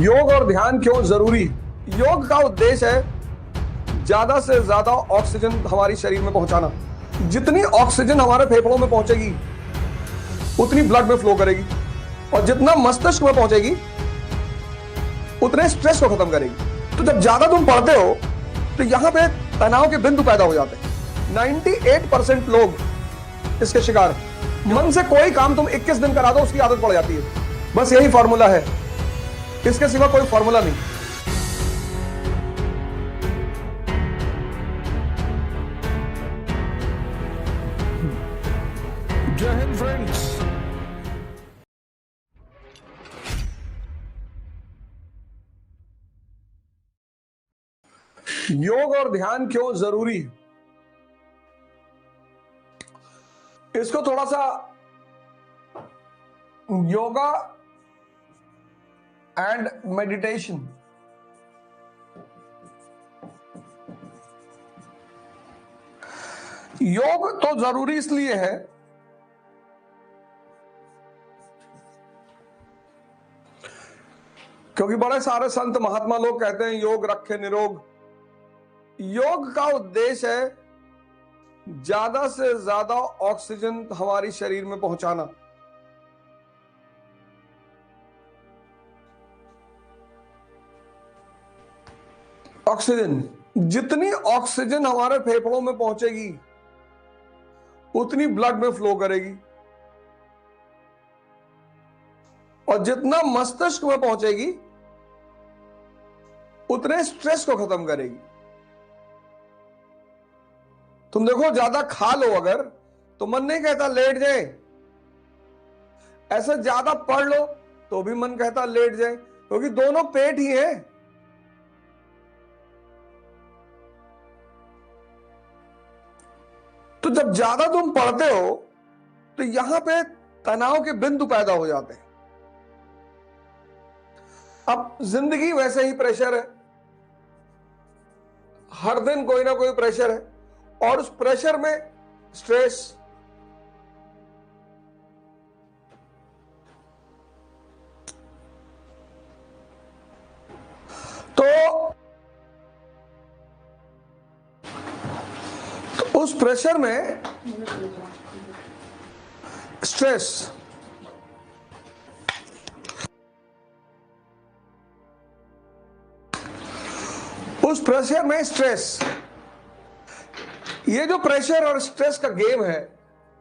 योग और ध्यान क्यों जरूरी? योग का उद्देश्य है ज्यादा से ज्यादा ऑक्सीजन हमारी शरीर में पहुंचाना। जितनी ऑक्सीजन हमारे फेफड़ों में पहुंचेगी उतनी ब्लड में फ्लो करेगी, और जितना मस्तिष्क में पहुंचेगी उतने स्ट्रेस को खत्म करेगी। तो जब ज्यादा तुम पढ़ते हो तो यहां पे तनाव के बिंदु पैदा हो जाते हैं। 98% लोग इसके शिकार हैं। मन से कोई काम तुम 21 दिन करा दो उसकी आदत पड़ जाती है। बस यही फॉर्मूला है, इसके सिवा कोई फॉर्मूला नहीं। जय हिंद फ्रेंड्स। योग और ध्यान क्यों जरूरी है, इसको थोड़ा सा योगा एंड मेडिटेशन, योग तो जरूरी इसलिए है क्योंकि बड़े सारे संत महात्मा लोग कहते हैं योग रखे निरोग। योग का उद्देश्य है ज्यादा से ज्यादा ऑक्सीजन हमारी शरीर में पहुंचाना। ऑक्सीजन, जितनी ऑक्सीजन हमारे फेफड़ों में पहुंचेगी उतनी ब्लड में फ्लो करेगी, और जितना मस्तिष्क में पहुंचेगी उतने स्ट्रेस को खत्म करेगी। तुम देखो ज्यादा खा लो अगर तो मन नहीं कहता लेट जाए, ऐसे ज्यादा पढ़ लो तो भी मन कहता लेट जाए, क्योंकि दोनों पेट ही है। तो जब ज्यादा तुम पढ़ते हो तो यहां पे तनाव के बिंदु पैदा हो जाते हैं। अब जिंदगी वैसे ही प्रेशर है, हर दिन कोई ना कोई प्रेशर है, और उस प्रेशर में स्ट्रेस, तो उस प्रेशर में स्ट्रेस, उस प्रेशर में स्ट्रेस, ये जो प्रेशर और स्ट्रेस का गेम है,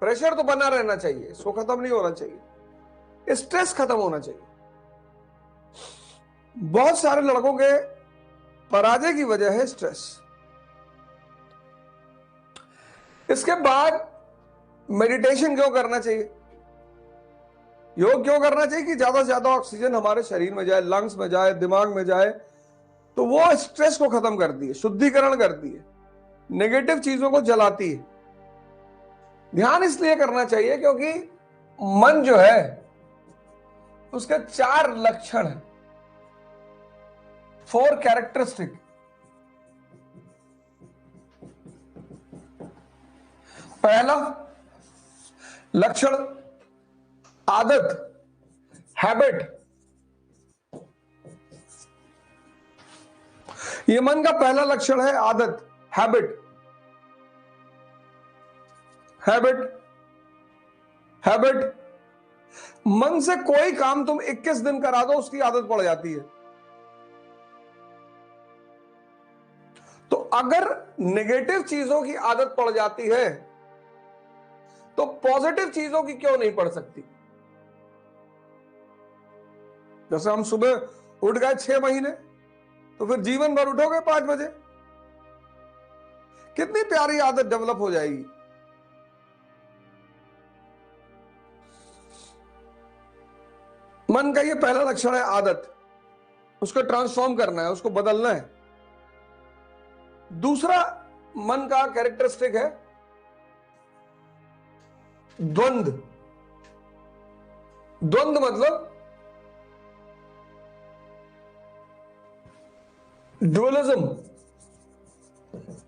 प्रेशर तो बना रहना चाहिए, इसको खत्म नहीं होना चाहिए, स्ट्रेस खत्म होना चाहिए। बहुत सारे लड़कों के पराजय की वजह है स्ट्रेस। इसके बाद मेडिटेशन क्यों करना चाहिए, योग क्यों करना चाहिए कि ज्यादा से ज्यादा ऑक्सीजन हमारे शरीर में जाए, लंग्स में जाए, दिमाग में जाए, तो वो स्ट्रेस को खत्म करती है, शुद्धिकरण करती है, नेगेटिव चीजों को जलाती है। ध्यान इसलिए करना चाहिए क्योंकि मन जो है उसके 4 लक्षण है, 4 कैरेक्टरिस्टिक। पहला लक्षण आदत, हैबिट। ये मन का पहला लक्षण है, आदत, हैबिट। हैबिट, हैबिट, मन से कोई काम तुम 21 दिन करा दो उसकी आदत पड़ जाती है। तो अगर नेगेटिव चीजों की आदत पड़ जाती है तो पॉजिटिव चीजों की क्यों नहीं पड़ सकती? जैसे हम सुबह उठ गए 6 महीने, तो फिर जीवन भर उठोगे 5 बजे, कितनी प्यारी आदत डेवलप हो जाएगी। मन का ये पहला लक्षण है, आदत। उसको ट्रांसफॉर्म करना है, उसको बदलना है। दूसरा मन का कैरेक्टरिस्टिक है द्वंद्व। द्वंद्व मतलब ड्युअलिज्म,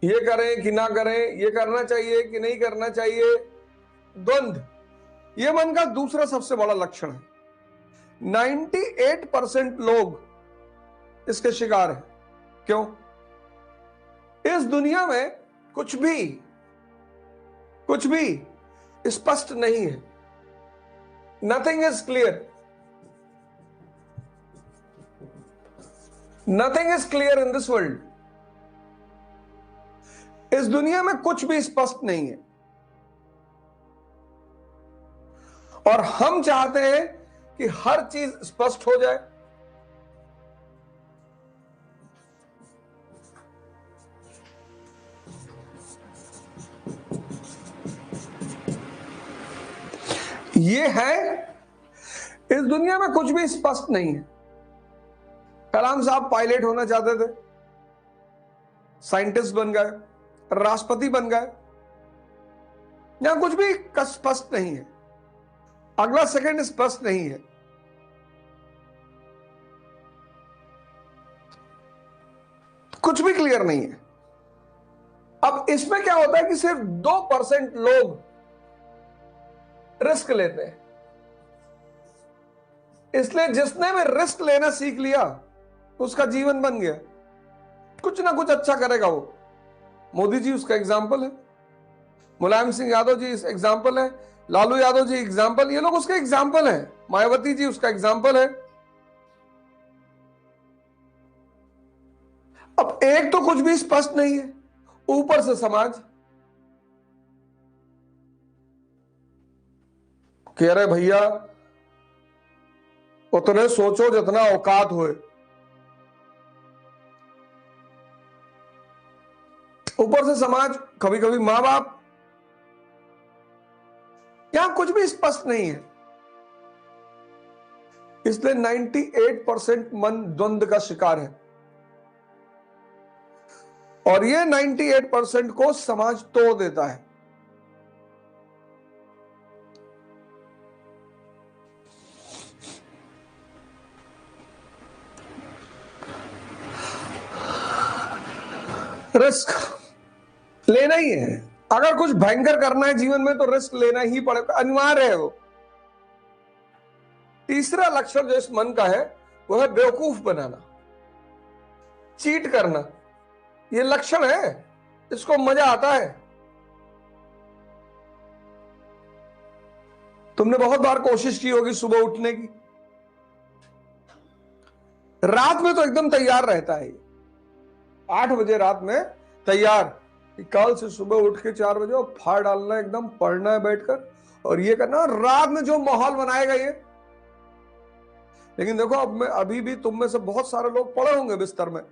ये करें कि ना करें, ये करना चाहिए कि नहीं करना चाहिए, द्वंद्व। ये मन का दूसरा सबसे बड़ा लक्षण है। 98% लोग इसके शिकार है। क्यों? इस दुनिया में कुछ भी स्पष्ट नहीं है। Nothing is clear, nothing is clear in this world. इस दुनिया में कुछ भी स्पष्ट नहीं है, और हम चाहते हैं कि हर चीज स्पष्ट हो जाए। ये है, इस दुनिया में कुछ भी स्पष्ट नहीं है। कलाम साहब पायलट होना चाहते थे, साइंटिस्ट बन गए, राष्ट्रपति बन गए। यहां कुछ भी स्पष्ट नहीं है, अगला सेकंड स्पष्ट नहीं है। कुछ भी क्लियर नहीं है। अब इसमें क्या होता है कि सिर्फ 2% लोग रिस्क लेते हैं। इसलिए जिसने भी रिस्क लेना सीख लिया उसका जीवन बन गया, कुछ ना कुछ अच्छा करेगा वो। मोदी जी उसका एग्जाम्पल है, मुलायम सिंह यादव जी एग्जाम्पल है, लालू यादव जी एग्जाम्पल, ये लोग उसके एग्जाम्पल हैं, मायावती जी उसका एग्जाम्पल है। अब एक तो कुछ भी स्पष्ट नहीं है, ऊपर से समाज कह रहे भैया उतने सोचो जितना औकात होए। ऊपर से समाज, कभी कभी मां बाप, यहां कुछ भी स्पष्ट नहीं है। इसलिए 98% मन द्वंद्व का शिकार है, और ये 98% को समाज तोड़ देता है। रिस्क लेना ही है। अगर कुछ भयंकर करना है जीवन में तो रिस्क लेना ही पड़ेगा, अनिवार्य है वो। तीसरा लक्षण जो इस मन का है वो है बेवकूफ बनाना, चीट करना। ये लक्षण है, इसको मजा आता है। तुमने बहुत बार कोशिश की होगी सुबह उठने की, रात में तो एकदम तैयार रहता है, 8 बजे रात में तैयार कि कल से सुबह उठ के 4 बजे और फाड़ डालना, एकदम पढ़ना है बैठकर और ये करना, रात में जो माहौल बनाएगा ये। लेकिन देखो अब मैं अभी भी तुम में से बहुत सारे लोग पड़े होंगे बिस्तर में,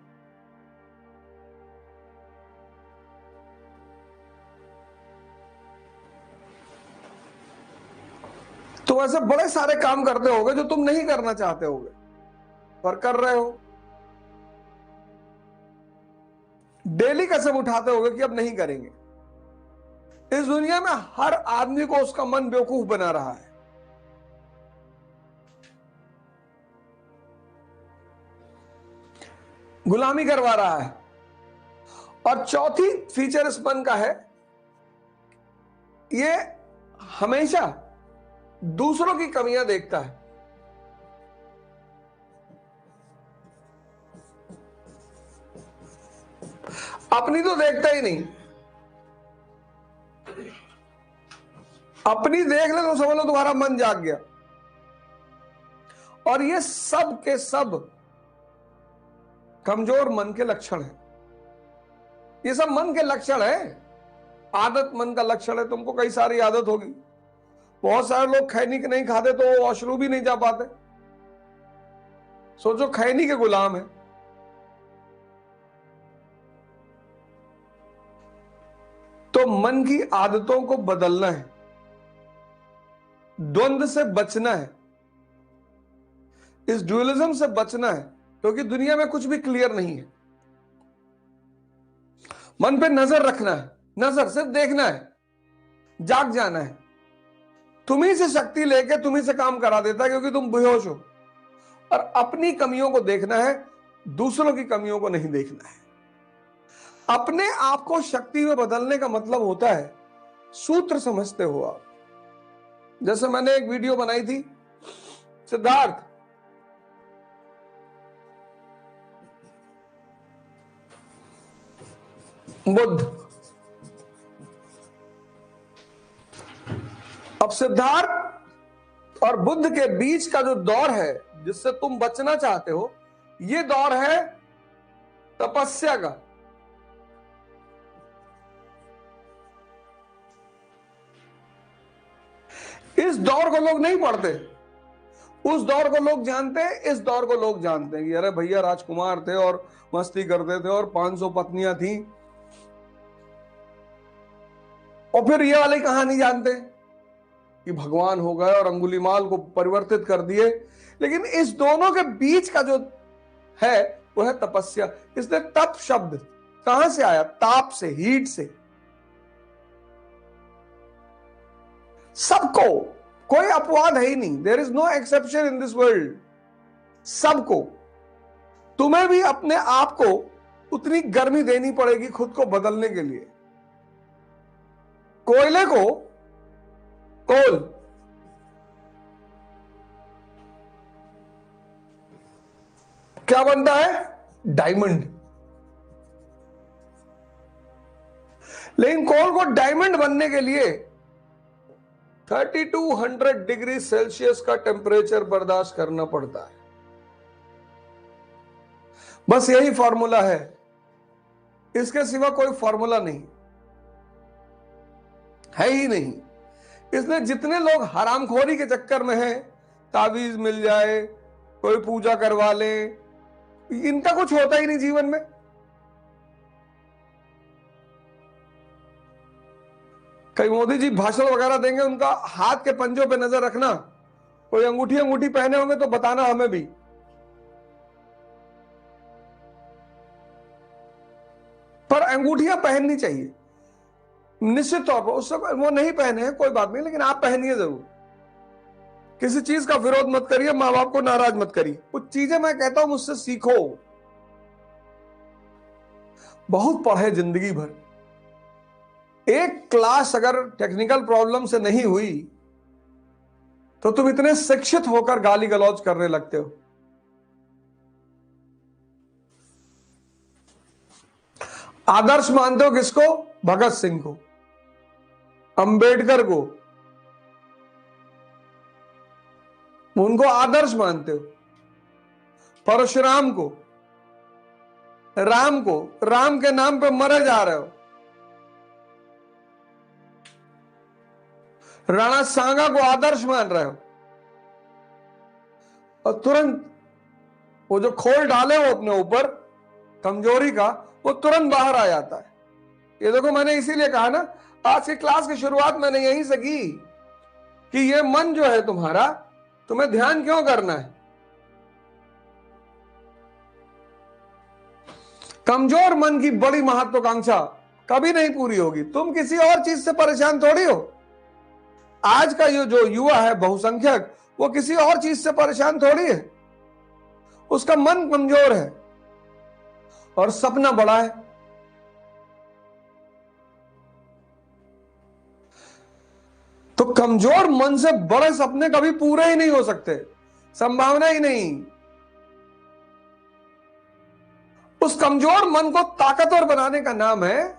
तुम ऐसे बड़े सारे काम करते होगे जो तुम नहीं करना चाहते होगे पर कर रहे हो। डेली कसम उठाते होगे कि अब नहीं करेंगे। इस दुनिया में हर आदमी को उसका मन बेवकूफ बना रहा है। गुलामी करवा रहा है। और चौथी फीचर इस मन का है, ये हमेशा दूसरों की कमियां देखता है। अपनी तो देखता ही नहीं, अपनी देख ले तो समझ लो तुम्हारा मन जाग गया। और ये सब के सब कमजोर मन के लक्षण है। ये सब मन के लक्षण है। आदत मन का लक्षण है। तुमको कई सारी आदत होगी। बहुत सारे लोग खैनी के नहीं खाते तो वॉशरूम भी नहीं जा पाते। सोचो खैनी के गुलाम है। तो मन की आदतों को बदलना है, द्वंद्व से बचना है, इस ड्यूअलिज्म से बचना है, क्योंकि दुनिया में कुछ भी क्लियर नहीं है। मन पे नजर रखना है, नजर सिर्फ देखना है, जाग जाना है। तुम्ही से शक्ति लेके तुम्ही से काम करा देता है क्योंकि तुम बेहोश हो। और अपनी कमियों को देखना है, दूसरों की कमियों को नहीं देखना है। अपने आप को शक्ति में बदलने का मतलब होता है, सूत्र समझते हो आप। जैसे मैंने एक वीडियो बनाई थी, सिद्धार्थ बुद्ध। अब सिद्धार्थ और बुद्ध के बीच का जो दौर है जिससे तुम बचना चाहते हो, यह दौर है तपस्या का। इस दौर को लोग नहीं पढ़ते, उस दौर को लोग जानते हैं, इस दौर को लोग जानते हैं कि अरे भैया राजकुमार थे और मस्ती करते थे और 500 पत्नियां थीं। और फिर ये वाली कहानी जानते हैं कि भगवान हो गए और अंगुलीमाल को परिवर्तित कर दिए। लेकिन इस दोनों के बीच का जो है वो है तपस्या। इसलिए तप शब्द कहां से आया? ताप से, हीट से। सबको, कोई अपवाद है ही नहीं। There is no exception in this world. सबको, तुम्हें भी अपने आप को उतनी गर्मी देनी पड़ेगी खुद को बदलने के लिए। कोयले को, कोल क्या बनता है? डायमंड। लेकिन कोल को डायमंड बनने के लिए 3200 डिग्री सेल्सियस का टेम्परेचर बर्दाश्त करना पड़ता है। बस यही फॉर्मूला है, इसके सिवा कोई फॉर्मूला नहीं है ही नहीं। इसलिए जितने लोग हरामखोरी के चक्कर में हैं, तावीज मिल जाए, कोई पूजा करवा ले, इनका कुछ होता ही नहीं जीवन में। कई मोदी जी भाषण वगैरह देंगे, उनका हाथ के पंजों पे नजर रखना, कोई अंगूठी पहने होंगे तो बताना हमें भी। पर अंगूठियां पहननी चाहिए निश्चित तौर पर। उससे वो नहीं पहने हैं कोई बात नहीं, लेकिन आप पहनिए जरूर। किसी चीज का विरोध मत करिए, मां बाप को नाराज मत करिए। कुछ चीजें मैं कहता हूं मुझसे सीखो। बहुत पढ़े जिंदगी भर, एक क्लास अगर टेक्निकल प्रॉब्लम से नहीं हुई तो तुम इतने शिक्षित होकर गाली गलौज करने लगते हो। आदर्श मानते हो किसको? भगत सिंह को, अंबेडकर को, उनको आदर्श मानते हो। परशुराम को, राम को, राम के नाम पे मरे जा रहे हो। राणा सांगा को आदर्श मान रहे हो, और तुरंत वो जो खोल डाले हो अपने ऊपर कमजोरी का, वो तुरंत बाहर आ जाता है। ये देखो, मैंने इसीलिए कहा ना, आज की क्लास की शुरुआत मैंने यहीं से की कि ये मन जो है तुम्हारा, तुम्हें ध्यान क्यों करना है? कमजोर मन की बड़ी महत्वाकांक्षा कभी नहीं पूरी होगी। तुम किसी और चीज से परेशान थोड़ी हो। आज का ये जो युवा है बहुसंख्यक, वो किसी और चीज से परेशान थोड़ी है। उसका मन कमजोर है और सपना बड़ा है। तो कमजोर मन से बड़े सपने कभी पूरे ही नहीं हो सकते, संभावना ही नहीं। उस कमजोर मन को ताकतवर बनाने का नाम है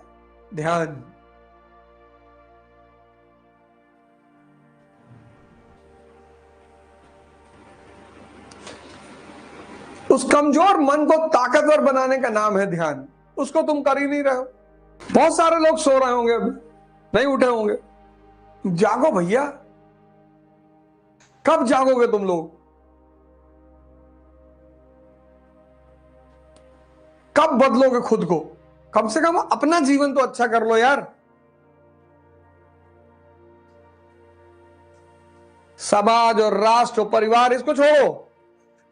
ध्यान। उस कमजोर मन को ताकतवर बनाने का नाम है ध्यान। उसको तुम कर ही नहीं रहे हो। बहुत सारे लोग सो रहे होंगे, अभी नहीं उठे होंगे। जागो भैया, कब जागोगे तुम लोग? कब बदलोगे खुद को? कम से कम अपना जीवन तो अच्छा कर लो यार। समाज और राष्ट्र और परिवार इसको छोड़ो,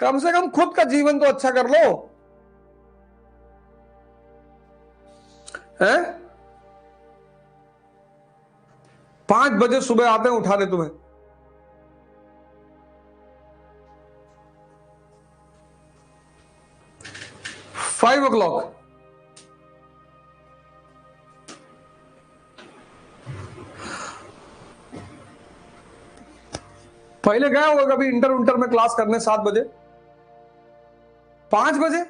कम से कम खुद का जीवन तो अच्छा कर लो। हैं? 5 बजे सुबह आते हैं उठाने तुम्हें, फाइव ओ क्लॉक। पहले गया होगा कभी इंटर में क्लास करने 7 बजे, 5 बजे?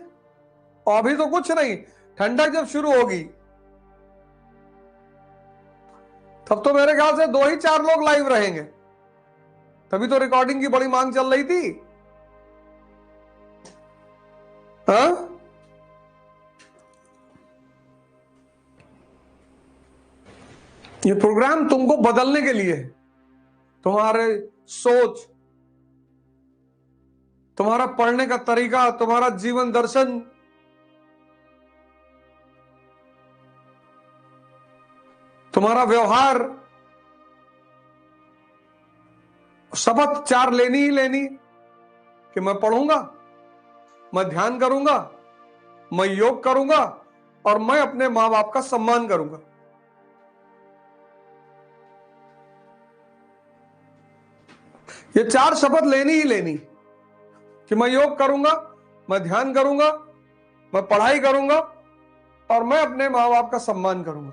और अभी तो कुछ नहीं, ठंडक जब शुरू होगी तब तो मेरे ख्याल से 2 ही 4 लोग लाइव रहेंगे, तभी तो रिकॉर्डिंग की बड़ी मांग चल रही थी। हाँ, ये प्रोग्राम तुमको बदलने के लिए, तुम्हारे सोच, तुम्हारा पढ़ने का तरीका, तुम्हारा जीवन दर्शन, तुम्हारा व्यवहार, शपथ 4 लेनी ही लेनी कि मैं पढ़ूंगा, मैं ध्यान करूंगा, मैं योग करूंगा और मैं अपने मां बाप का सम्मान करूंगा। ये 4 शपथ लेनी ही लेनी कि मैं योग करूंगा, मैं ध्यान करूंगा, मैं पढ़ाई करूंगा और मैं अपने मां बाप का सम्मान करूंगा।